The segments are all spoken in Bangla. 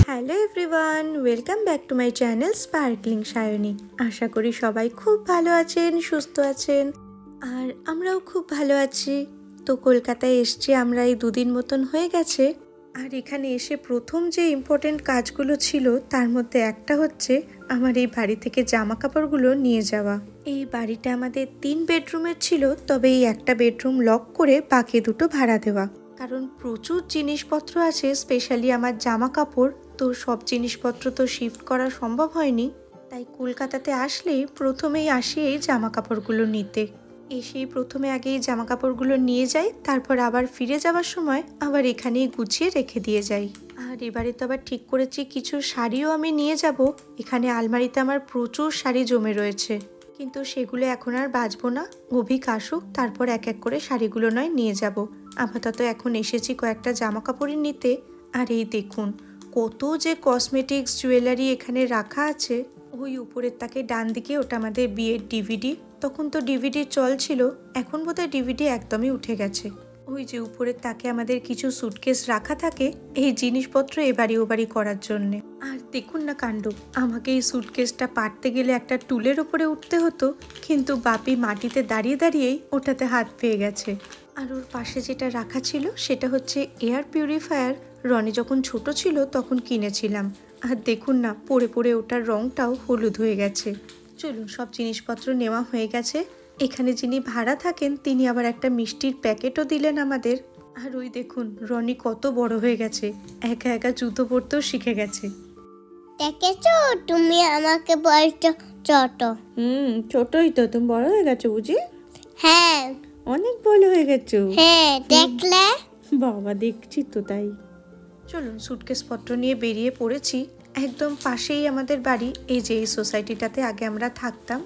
Hello everyone, welcome back to my channel sparkling Sayani. আশা করি সবাই খুব ভালো আছেন, সুস্থ আছেন, আর আমরাও খুব ভালো আছি। তো কলকাতায় এসছি আমরা এই 2 দিন মতন হয়ে গেছে। আর এখানে এসে প্রথম যে ইম্পর্টেন্ট কাজগুলো ছিল তার মধ্যে একটা হচ্ছে আমার এই বাড়ি থেকে জামা কাপড়গুলো নিয়ে যাওয়া। এই বাড়িটা আমাদের 3 বেডরুমের ছিল, তবে এই একটা বেডরুম লক করে বাকি 2টো ভাড়া দেওয়া। কারণ প্রচুর জিনিসপত্র আছে, স্পেশালি আমার জামা কাপড়, তো সব জিনিসপত্র তো শিফট করা সম্ভব হয়নি। তাই কলকাতাতে আসলেই প্রথমেই আসি এই জামা কাপড়গুলো নিতে। এসেই প্রথমে আগে এই জামা কাপড়গুলো নিয়ে যাই, তারপর আবার ফিরে যাওয়ার সময় আবার এখানেই গুছিয়ে রেখে দিয়ে যাই। আর এবারে তো আবার ঠিক করেছি কিছু শাড়িও আমি নিয়ে যাব। এখানে আলমারিতে আমার প্রচুর শাড়ি জমে রয়েছে, কিন্তু সেগুলো এখন আর বাজবো না। অভিক আসুক, তারপর এক এক করে শাড়িগুলো নয় নিয়ে যাব। আপাতত এখন এসেছি কয়েকটা জামা কাপড়ই নিতে। আর এই দেখুন কত যে কসমেটিক্স জুয়েলারি এখানে রাখা আছে। ওই উপরের তাকে ডান দিকে ওটা আমাদের বিয়ের ডিভিডি। তখন তো ডিভিডির চল ছিল, এখন বোধহয় ডিভিডি একদমই উঠে গেছে। ওই যে উপরের তাকে আমাদের কিছু সুটকেস রাখা থাকে এই জিনিসপত্র এবাড়ি ওবাড়ি করার জন্যে। আর দেখুন না কাণ্ড, আমাকে এই সুটকেসটা পারতে গেলে একটা টুলের ওপরে উঠতে হতো, কিন্তু বাপি মাটিতে দাঁড়িয়ে দাঁড়িয়েই ওটাতে হাত পেয়ে গেছে। আর ওর পাশে যেটা রাখা ছিল সেটা হচ্ছে এয়ার পিউরিফায়ার। রনি যখন ছোট ছিল তখন কিনেছিলাম। আর দেখুন না, পড়ে পড়ে ওটার রঙটাও হলুদ হয়ে গেছে। চলুন, সব জিনিসপত্র নেওয়া হয়ে গেছে। এখানে যিনি ভাড়া থাকেন তিনি আবার একটা মিষ্টির প্যাকেটও দিলেন আমাদের। আর ওই দেখুন রনি কত বড় হয়ে গেছে, একা একা জুতো পরতেও শিখে গেছে। দেখেছো, তুমি আমাকে বলছো ছোট। ছোটই তো, তুমি বড় হয়ে গেছো বুঝি? হ্যাঁ, অনেক বড় হয়ে গেছো। হ্যাঁ দেখলে? বাবা, দেখছি তো তাই। চলুন, সুটকেসপত্র নিয়ে বেরিয়ে পড়েছি। একদম পাশেই আমাদের বাড়ি। এই যে এই সোসাইটিটাতে আগে আমরা থাকতাম,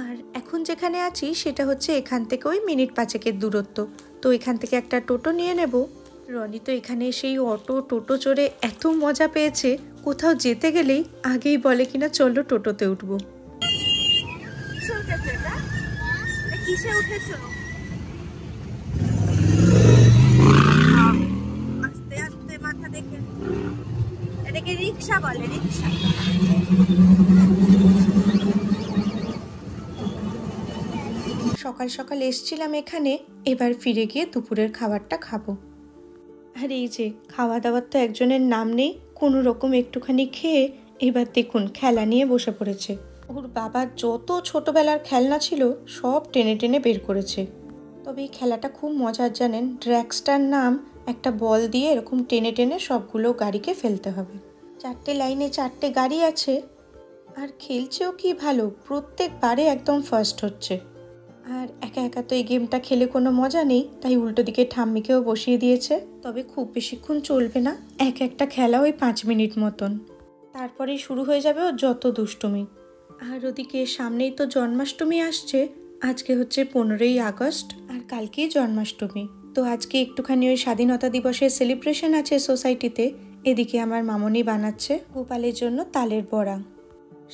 আর এখন যেখানে আছি সেটা হচ্ছে এখান থেকে ওই মিনিট 5-এর দূরত্ব। তো এখান থেকে একটা টোটো নিয়ে নেব। রনি তো এখানে সেই অটো টোটো চড়ে এত মজা পেয়েছে, কোথাও যেতে গেলেই আগেই বলে কিনা চলো টোটোতে উঠবো। কিসে উঠেছো? আস্তে আস্তে মাথা দেখে। এটাকে রিক্সা বলে, রিক্সা। সকাল সকাল এসছিলাম এখানে, এবার ফিরে গিয়ে দুপুরের খাবারটা খাবো। আর এই যে খাওয়া দাওয়ার তো একজনের নাম নেই, কোনো রকম একটুখানি খেয়ে এবার দেখুন খেলা নিয়ে বসে পড়েছে। ওর বাবার যত ছোটবেলার খেলনা ছিল সব টেনে টেনে বের করেছে। তবে এই খেলাটা খুব মজার জানেন, ড্র্যাগস্টার নাম। একটা বল দিয়ে এরকম টেনে টেনে সবগুলো গাড়িকে ফেলতে হবে। 4টে লাইনে 4টে গাড়ি আছে, আর খেলছেও কি ভালো, প্রত্যেকবারে একদম ফার্স্ট হচ্ছে। আর একা একা তো এই গেমটা খেলে কোনো মজা নেই, তাই উল্টো দিকে ঠাম্মিকেও বসিয়ে দিয়েছে। তবে খুব বেশিক্ষণ চলবে না, একটা খেলা ওই 5 মিনিট মতন, তারপরেই শুরু হয়ে যাবে ওর যত দুষ্টুমি। আর ওদিকে সামনেই তো জন্মাষ্টমী আসছে। আজকে হচ্ছে 15ই আগস্ট, আর কালকেই জন্মাষ্টমী। তো আজকে একটুখানি ওই স্বাধীনতা দিবসের সেলিব্রেশন আছে সোসাইটিতে। এদিকে আমার মামনি বানাচ্ছে গোপালের জন্য তালের বড়া।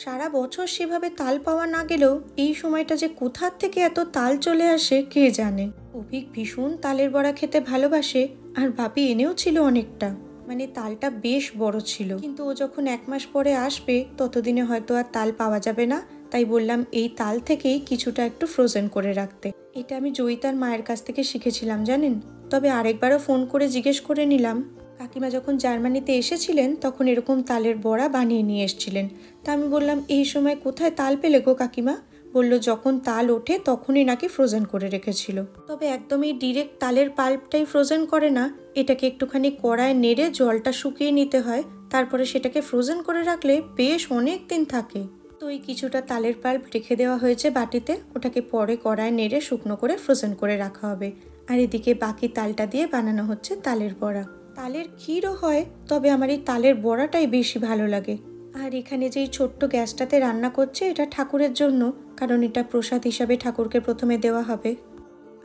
সারা বছর সেভাবে তাল পাওয়া না গেলেও এই সময়টা যে কোথার থেকে এত তাল চলে আসে কে জানে। অভিক ভীষণ তালের বড়া খেতে ভালোবাসে, আর বাপি এনেও ছিল অনেকটা। মানে তালটা বেশ বড় ছিল, কিন্তু ও যখন 1 মাস পরে আসবে ততদিনে হয়তো আর তাল পাওয়া যাবে না। তাই বললাম এই তাল থেকেই কিছুটা একটু ফ্রোজেন করে রাখতে। এটা আমি জয়িতার মায়ের কাছ থেকে শিখেছিলাম জানেন। তবে আরেকবারও ফোন করে জিজ্ঞেস করে নিলাম। কাকিমা যখন জার্মানিতে এসেছিলেন তখন এরকম তালের বড়া বানিয়ে নিয়ে এসেছিলেন। তা আমি বললাম এই সময় কোথায় তাল পেলে গো কাকিমা? বলল যখন তাল ওঠে তখনই নাকি ফ্রোজেন করে রেখেছিল। তবে একদমই ডিরেক্ট তালের পাল্পটাই ফ্রোজেন করে না, এটাকে একটুখানি কড়ায় নেড়ে জলটা শুকিয়ে নিতে হয়, তারপরে সেটাকে ফ্রোজেন করে রাখলে বেশ অনেক দিন থাকে। তো এই কিছুটা তালের পাল্প রেখে দেওয়া হয়েছে বাটিতে, ওটাকে পরে কড়ায় নেড়ে শুকনো করে ফ্রোজেন করে রাখা হবে। আর এদিকে বাকি তালটা দিয়ে বানানো হচ্ছে তালের বড়া। তালের ক্ষীরও হয়, তবে আমার এই তালের বড়াটাই বেশি ভালো লাগে। আর এখানে যেই ছোট্ট গ্যাসটাতে রান্না করছে এটা ঠাকুরের জন্য, কারণ এটা প্রসাদ হিসাবে ঠাকুরকে প্রথমে দেওয়া হবে।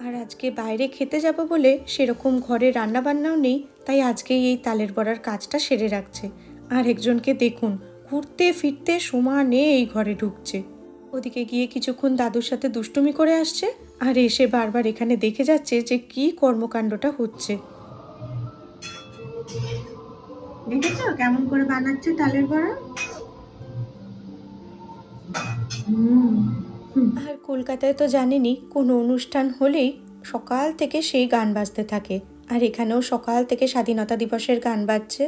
আর আজকে বাইরে খেতে যাব বলে সেরকম ঘরে রান্না বান্নাও নেই, তাই আজকেই এই তালের বড়ার কাজটা সেরে রাখছে। আর একজনকে দেখুন ঘুরতে ফিরতে সমানে এই ঘরে ঢুকছে। ওদিকে গিয়ে কিছুক্ষণ দাদুর সাথে দুষ্টুমি করে আসছে, আর এসে বারবার এখানে দেখে যাচ্ছে যে কি কর্মকাণ্ডটা হচ্ছে। দেখেছো কেমন করে বানাচ্ছে তালের বড়া? আর কলকাতায় তো জানেনি কোনো অনুষ্ঠান হলেই সকাল থেকে সেই গান বাজতে থাকে। আর এখানেও সকাল থেকে স্বাধীনতা দিবসের গান বাজছে।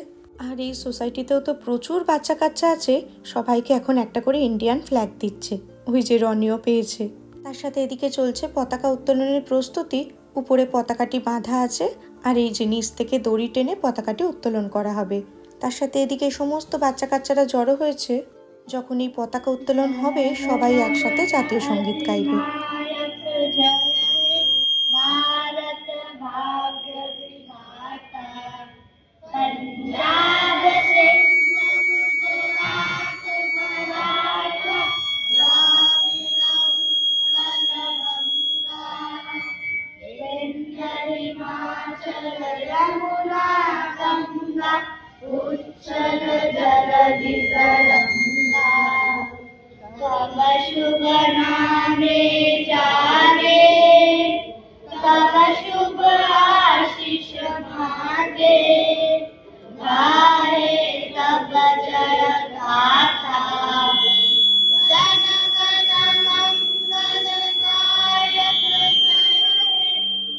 আর এই সোসাইটিতেও তো প্রচুর বাচ্চা কাচ্চা আছে, সবাইকে এখন একটা করে ইন্ডিয়ান ফ্ল্যাগ দিচ্ছে। ওই যে রনিও পেয়েছে। তার সাথে এদিকে চলছে পতাকা উত্তোলনের প্রস্তুতি। উপরে পতাকাটি বাঁধা আছে আর এই যে নিচ থেকে দড়ি টেনে পতাকাটি উত্তোলন করা হবে। তার সাথে এদিকে সমস্ত বাচ্চা কাচ্চারা জড়ো হয়েছে। যখন এই পতাকা উত্তোলন হবে সবাই একসাথে জাতীয় সঙ্গীত গাইবে। शुभ नामे जाने तब शुभ आशीष मांगे गाए तब जय गाथा जन गण मंगल गायक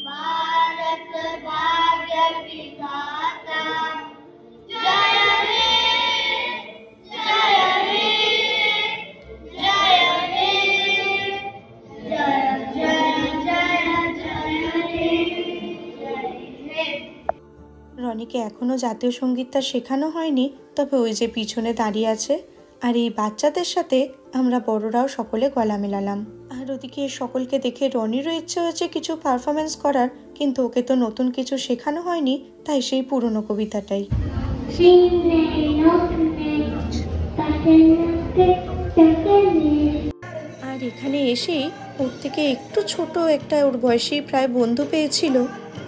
भारत भाग्य विधाता जय हे जय हे রনিকে এখনও জাতীয় সঙ্গীতটা শেখানো হয়নি, তবে ওই যে পিছনে দাঁড়িয়ে আছে। আর এই বাচ্চাদের সাথে আমরা বড়রাও সকলে গলা মেলালাম। আর ওদিকে সকলকে দেখে রনিরও ইচ্ছে হয়েছে কিছু পারফরমেন্স করার, কিন্তু ওকে তো নতুন কিছু শেখানো হয়নি, তাই সেই পুরনো কবিতাটাই। আর এখানে এসেই ওর থেকে একটু ছোট একটা ওর বয়সী প্রায় বন্ধু পেয়েছিল,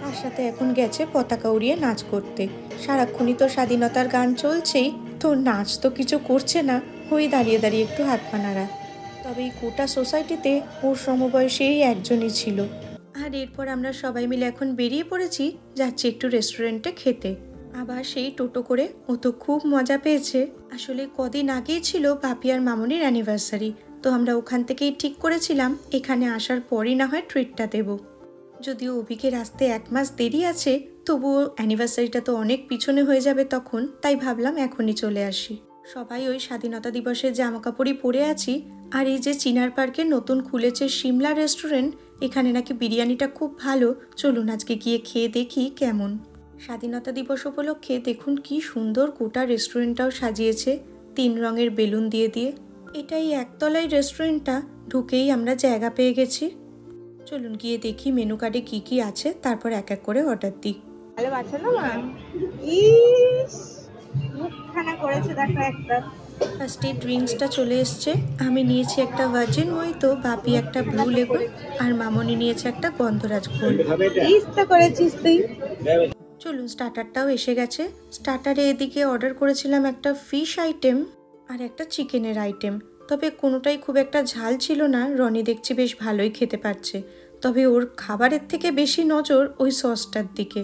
তার সাথে এখন গেছে পতাকা উড়িয়ে নাচ করতে। সারাক্ষণই তো স্বাধীনতার গান চলছেই, তো নাচ তো কিছু করছে না, ওই দাঁড়িয়ে দাঁড়িয়ে একটু হাত পা নাড়া। তবে এই গোটা সোসাইটিতে ওর সমবয়সী একজনই ছিল। আর এরপর আমরা সবাই মিলে এখন বেরিয়ে পড়েছি, যাচ্ছি একটু রেস্টুরেন্টে খেতে। আবার সেই টোটো করে। ও তো খুব মজা পেয়েছে। আসলে কদিন আগেই ছিল বাপি আর মামনির অ্যানিভার্সারি, তো আমরা ওখান থেকেই ঠিক করেছিলাম এখানে আসার পরই না হয় ট্রিটটা দেব। যদিও অভিকের আসতে 1 মাস দেরি আছে, তবুও অ্যানিভার্সারিটা তো অনেক পিছনে হয়ে যাবে তখন, তাই ভাবলাম এখনই চলে আসি। সবাই ওই স্বাধীনতা দিবসের জামা কাপড়ই পরে আছি। আর এই যে চিনার পার্কে নতুন খুলেছে সিমলা রেস্টুরেন্ট, এখানে নাকি বিরিয়ানিটা খুব ভালো। চলুন আজকে গিয়ে খেয়ে দেখি কেমন। স্বাধীনতা দিবস উপলক্ষে দেখুন কি সুন্দর গোটা রেস্টুরেন্টটাও সাজিয়েছে 3 রঙের বেলুন দিয়ে দিয়ে। এটাই একতলায় রেস্টুরেন্টটা, ঢুকেই আমরা জায়গা পেয়ে গেছি। চলুন গিয়ে দেখি মেনু কার্ডে কি কি আছে, তারপর এক এক করে অর্ডার দিই। ভালো বাচ্চা না মা, ইস মুখখানা করেছে দেখো একটা। ফার্স্টে ড্রিঙ্কসটা চলে এসছে। আমি নিয়েছি একটা ভার্জিন মহিতো, বাপি একটা ব্লু লেবুন, আর মামনি নিয়েছে একটা গন্ধরাজ ঘোল। ইস্তা করেছিস তুই। চলুন স্টার্টারটাও এসে গেছে। স্টার্টারে এদিকে অর্ডার করেছিলাম একটা ফিশ আইটেম আর একটা চিকেনের আইটেম, তবে কোনোটাই খুব একটা ঝাল ছিল না। রনি দেখছি বেশ ভালোই খেতে পারছে, তবে ওর খাবারের থেকে বেশি নজর ওই সসটার দিকে।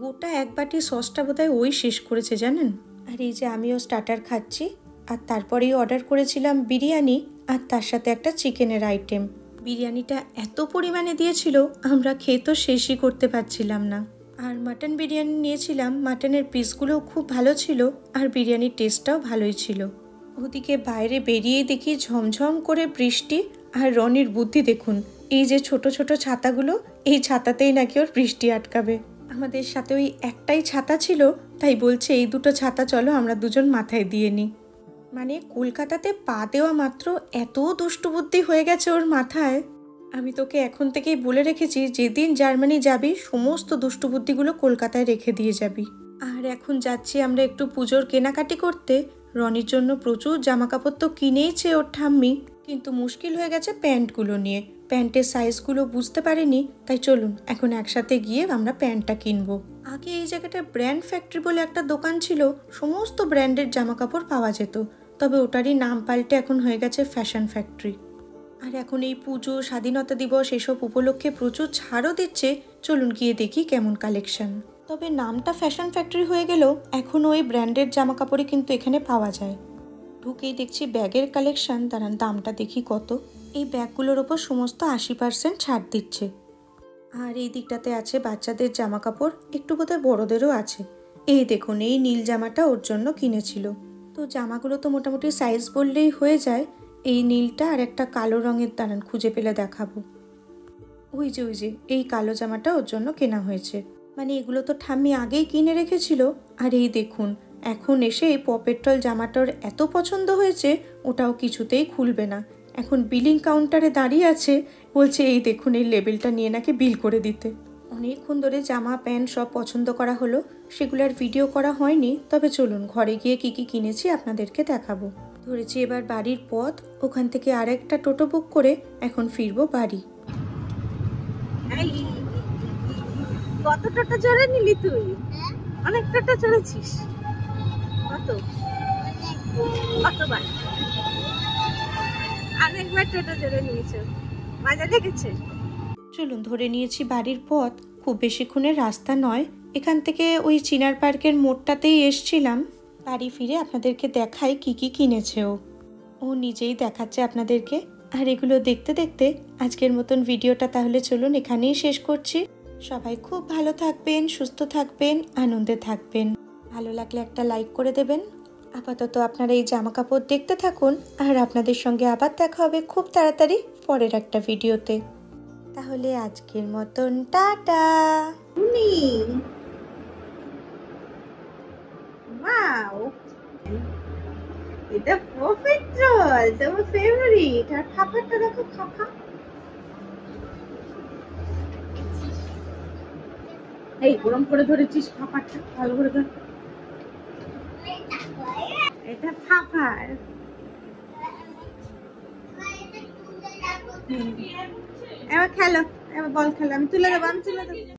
গোটা 1 বাটি সসটা বোধহয় ওই শেষ করেছে জানেন। আর এই যে আমিও স্টার্টার খাচ্ছি, আর তারপরেই অর্ডার করেছিলাম বিরিয়ানি আর তার সাথে একটা চিকেনের আইটেম। বিরিয়ানিটা এত পরিমাণে দিয়েছিল আমরা খেয়ে তো শেষই করতে পারছিলাম না। আর মাটন বিরিয়ানি নিয়েছিলাম, মাটনের পিসগুলোও খুব ভালো ছিল আর বিরিয়ানির টেস্টটাও ভালোই ছিল। ওদিকে বাইরে বেরিয়েই দেখি ঝমঝম করে বৃষ্টি। আর রনির বুদ্ধি দেখুন, এই যে ছোট ছোট ছাতাগুলো, এই ছাতাতেই নাকি ওর বৃষ্টি আটকাবে। আমাদের সাথে ওই একটাই ছাতা ছিল, তাই বলছে এই 2টো ছাতা চলো আমরা দুজন মাথায় দিয়ে নিই। মানে কলকাতাতে পা দেওয়া মাত্র এত দুষ্টু বুদ্ধি হয়ে গেছে ওর মাথায়। আমি তোকে এখন থেকেই বলে রেখেছি, যেদিন জার্মানি যাবি সমস্ত দুষ্টু বুদ্ধিগুলো কলকাতায় রেখে দিয়ে যাবি। আর এখন যাচ্ছি আমরা একটু পুজোর কেনাকাটি করতে। রনির জন্য প্রচুর জামা কাপড় তো কিনেইছে ওর ঠাম্মি, কিন্তু মুশকিল হয়ে গেছে প্যান্টগুলো নিয়ে। প্যান্টের সাইজগুলো বুঝতে পারিনি, তাই চলুন এখন একসাথে গিয়ে আমরা প্যান্টটা কিনবো। আগে এই জায়গাটা ব্র্যান্ড ফ্যাক্টরি বলে একটা দোকান ছিল, সমস্ত ব্র্যান্ডের জামা কাপড় পাওয়া যেত, তবে ওটারই নাম পাল্টে এখন হয়ে গেছে ফ্যাশন ফ্যাক্টরি। আর এখন এই পুজো, স্বাধীনতা দিবস এসব উপলক্ষে প্রচুর ছাড়ও দিচ্ছে। চলুন গিয়ে দেখি কেমন কালেকশন। তবে নামটা ফ্যাশন ফ্যাক্টরি হয়ে গেলেও এখনও ওই ব্র্যান্ডের জামা কাপড়ই কিন্তু এখানে পাওয়া যায়। ঢুকেই দেখছি ব্যাগের কালেকশন, দাঁড়ান দামটা দেখি কত। এই ব্যাগগুলোর ওপর সমস্ত 80% ছাড় দিচ্ছে। আর এই দিকটাতে আছে বাচ্চাদের জামা কাপড়, একটু বোধহয় বড়োদেরও আছে। এই দেখুন, এই নীল জামাটা ওর জন্য কিনেছিল। তো জামাগুলো তো মোটামুটি সাইজ বললেই হয়ে যায়। এই নীলটা আর একটা কালো রঙের, দাঁড়ান খুঁজে পেলে দেখাবো। ওই যে এই কালো জামাটা ওর জন্য কেনা হয়েছে। মানে এগুলো তো ঠাম্মি আগেই কিনে রেখেছিল। আর এই দেখুন, এখন এসে এই পপেট্রল জামাটার এত পছন্দ হয়েছে, ওটাও কিছুতেই খুলবে না। এখন বিলিং কাউন্টারে দাঁড়িয়ে আছে, বলছে এই দেখুন এই লেবেলটা নিয়ে নাকি বিল করে দিতে। অনেকক্ষণ ধরে জামা প্যান্ট সব পছন্দ করা হলো, সেগুলোর ভিডিও করা হয়নি। তবে চলুন ঘরে গিয়ে কি কি কিনেছি আপনাদেরকে দেখাবো। ধরেছি এবার বাড়ির পথ, ওখান থেকে আরেকটা টোটো বুক করে এখন ফিরবো বাড়ি। কত টোটো চড়ে নিলি তুই? অনেক টোটো চড়েছিস। কতবার? অনেকবার টোটো চড়ে নিয়েছো, মজা লেগেছে? চলুন ধরে নিয়েছি বাড়ির পথ। খুব বেশিক্ষণের রাস্তা নয়, এখান থেকে ওই চিনার পার্কের মোড়টাতেই এসছিলাম। বাড়ি ফিরে আপনাদেরকে দেখাই কি কি কিনেছে ও নিজেই দেখাচ্ছে আপনাদেরকে। আর এগুলো দেখতে দেখতে আজকের মতন ভিডিওটা তাহলে চলুন এখানেই শেষ করছি। সবাই খুব ভালো থাকবেন, সুস্থ থাকবেন, আনন্দে থাকবেন। ভালো লাগলে একটা লাইক করে দেবেন। আপাতত আপনারা এই জামা কাপড় দেখতে থাকুন, আর আপনাদের সঙ্গে আবার দেখা হবে খুব তাড়াতাড়ি পরের একটা ভিডিওতে। তাহলে আজকের মতন টাটা। ওয়াও, এটা পপেট্রল, তোমার ফেভারিট। আর খাবারটা দেখো, খাপা। এই গরম করে ধরেছিস খাবারটা, ভালো করে ধর। এটা খাবার। এবার খেলো, এবার বল খেলো। আমি তুলে দেবো।